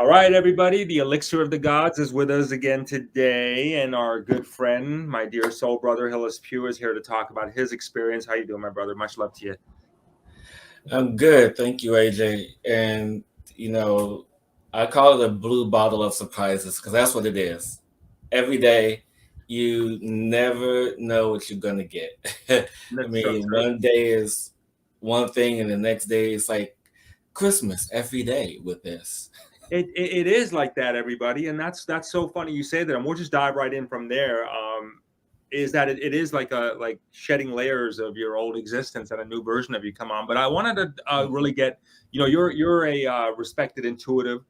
All right, everybody. The elixir of the gods is with us again today, and our good friend, my dear soul brother Hillis Pugh, is here to talk about his experience. How you doing, my brother? Much love to you. I'm good, thank you, AJ. And you know, I call it a blue bottle of surprises because that's what it is. Every day, you never know what you're gonna get. I That's so mean, true. one day is one thing, and the next day it's like Christmas every day with this. It is like that, everybody, and that's so funny you say that, and we'll just dive right in from there. Is that it is like shedding layers of your old existence and a new version of you come on. But I wanted to really get, you're a respected intuitive,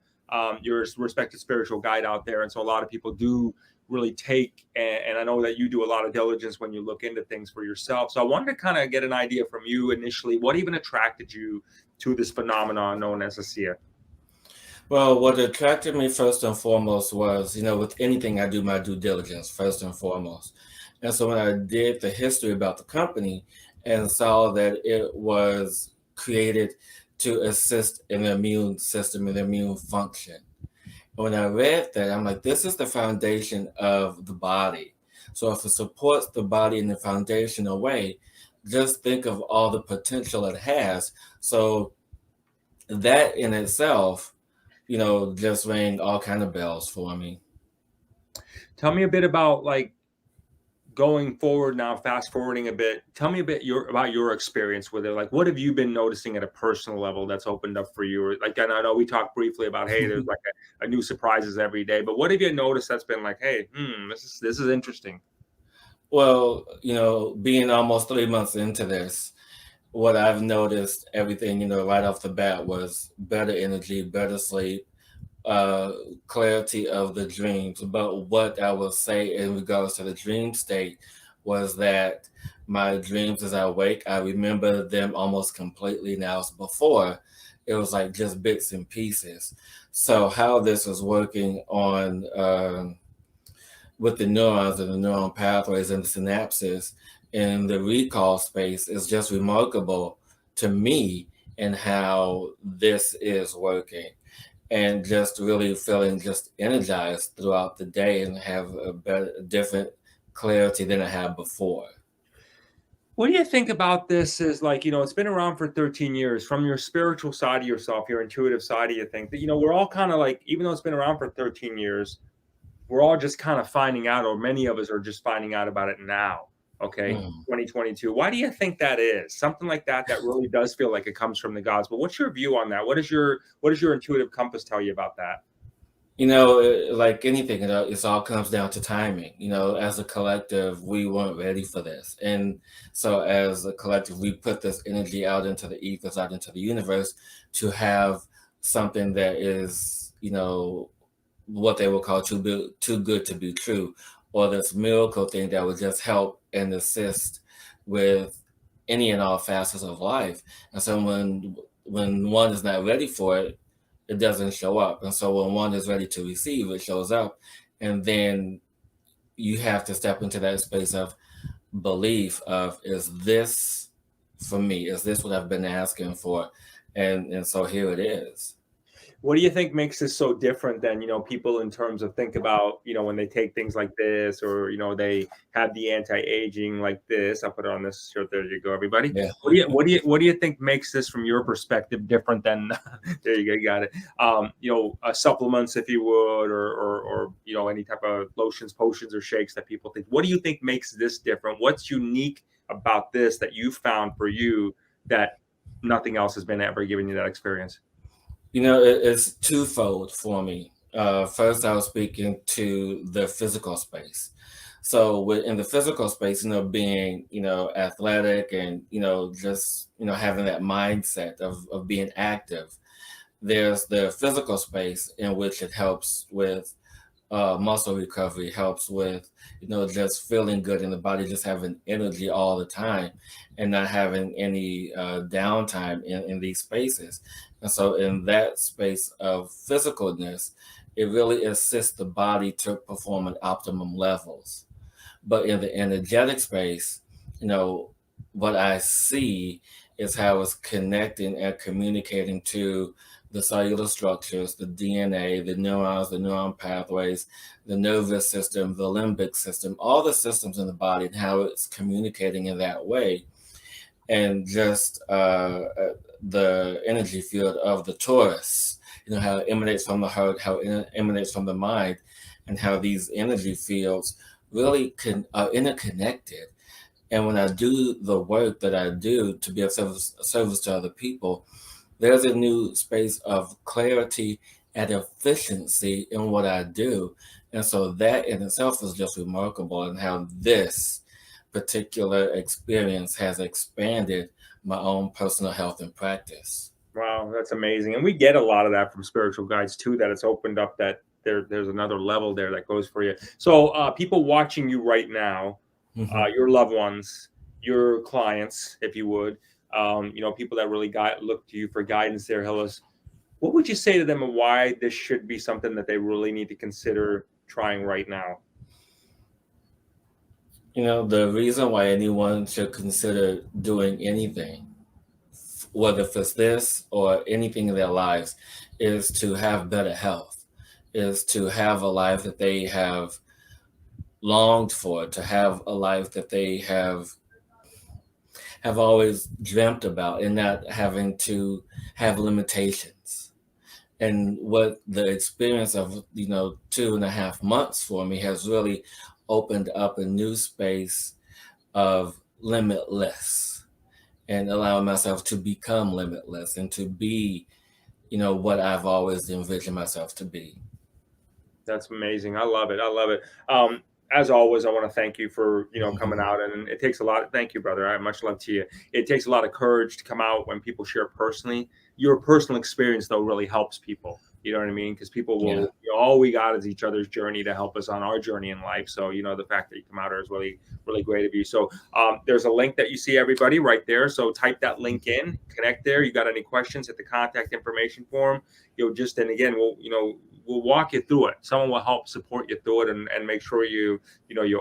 you're a respected spiritual guide out there, and so a lot of people do really take, and I know that you do a lot of diligence when you look into things for yourself. So I wanted to kind of get an idea from you initially, what even attracted you to this phenomenon known as ASEA? Well, what attracted me first and foremost was, with anything I do my due diligence first and foremost. And so when I did the history about the company and saw that it was created to assist in the immune system and the immune function. When I read that, I'm like, this is the foundation of the body. So if it supports the body in the foundational way, just think of all the potential it has. So that in itself, just rang all kind of bells for me. Tell me a bit about like going forward now, fast forwarding a bit. Tell me a bit about your experience with it. Like, what have you been noticing at a personal level that's opened up for you? Or like, and I know we talked briefly about, hey, there's like a new surprises every day, but what have you noticed that's been like, hey, this is interesting. Well, being almost 3 months into this, what I've noticed, everything, right off the bat was better energy, better sleep, uh, clarity of the dreams. But what I will say in regards to the dream state was that my dreams as I wake, I remember them almost completely now. Before, it was like just bits and pieces. So how this is working on with the neurons and the neuron pathways and the synapses in the recall space is just remarkable to me, and how this is working, and just really feeling just energized throughout the day and have a better, different clarity than I had before. What do you think about this? Is like, it's been around for 13 years. From your spiritual side of yourself, your intuitive side, do you think that, we're all kind of like, even though it's been around for 13 years, we're all just kind of finding out, or many of us are just finding out about it now. Okay, Mm. 2022. Why do you think that is? Something like that really does feel like it comes from the gods. But what's your view on that? What does your intuitive compass tell you about that? Like anything, it all comes down to timing. As a collective, we weren't ready for this. And so, as a collective, we put this energy out into the ethers, out into the universe to have something that is, what they will call too good to be true, or this miracle thing that would just help and assist with any and all facets of life. And so, when one is not ready for it, it doesn't show up. And so when one is ready to receive, it shows up. And then you have to step into that space of belief of, is this for me? Is this what I've been asking for? And so here it is. What do you think makes this so different than, people in terms of think about, when they take things like this, or, they have the anti-aging like this. I'll put it on this shirt. There you go, everybody. Yeah. What do you think makes this from your perspective different than there you go, you got it. Supplements, if you would, or any type of lotions, potions, or shakes that people think. What do you think makes this different? What's unique about this that you found for you that nothing else has been ever giving you that experience? It's twofold for me. First, I was speaking to the physical space. So within the physical space, being, athletic and, just, having that mindset of being active, there's the physical space in which it helps with muscle recovery, helps with, just feeling good in the body, just having energy all the time and not having any downtime in these spaces. And so in that space of physicalness, it really assists the body to perform at optimum levels. But in the energetic space, you know, what I see is how it's connecting and communicating to the cellular structures, the DNA, the neurons, the neuron pathways, the nervous system, the limbic system, all the systems in the body and how it's communicating in that way. And just the energy field of the torus, how it emanates from the heart, how it emanates from the mind, and how these energy fields really are interconnected. And when I do the work that I do to be of service to other people, there's a new space of clarity and efficiency in what I do. And so that in itself is just remarkable, and how this particular experience has expanded my own personal health and practice. Wow, that's amazing. And we get a lot of that from spiritual guides too, that it's opened up that there's another level there that goes for you. So people watching you right now, Mm-hmm. your loved ones, your clients, if you would, people that really look to you for guidance there, Hillis, what would you say to them and why this should be something that they really need to consider trying right now? The reason why anyone should consider doing anything, whether it's this or anything in their lives, is to have better health, is to have a life that they have longed for, to have a life that they have always dreamt about, and not having to have limitations. And what the experience of 2.5 months for me has really opened up a new space of limitless, and allowing myself to become limitless and to be what I've always envisioned myself to be. That's amazing. I love it. I love it. As always, I want to thank you for coming out, and it takes a lot. Thank you, brother. I have much love to you. It takes a lot of courage to come out when people share personally. Your personal experience, though, really helps people. You know what I mean? Because people will. Yeah. All we got is each other's journey to help us on our journey in life. So the fact that you come out here is really, really great of you. So there's a link that you see, everybody, right there. So type that link in, connect there. You got any questions, hit the contact information form. And again, we'll walk you through it. Someone will help support you through it, and make sure you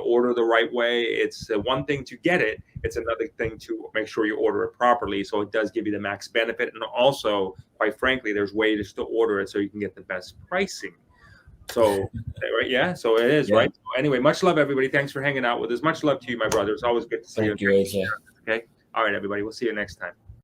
order the right way. It's one thing to get it. It's another thing to make sure you order it properly. So it does give you the max benefit. And also, quite frankly, there's ways to order it so you can get the best pricing. So, right. Yeah. So it is, Yeah. right. So anyway, much love, everybody. Thanks for hanging out with us. Much love to you, my brother. It's always good to see Thank you. you, ASEA. Okay. All right, everybody. We'll see you next time.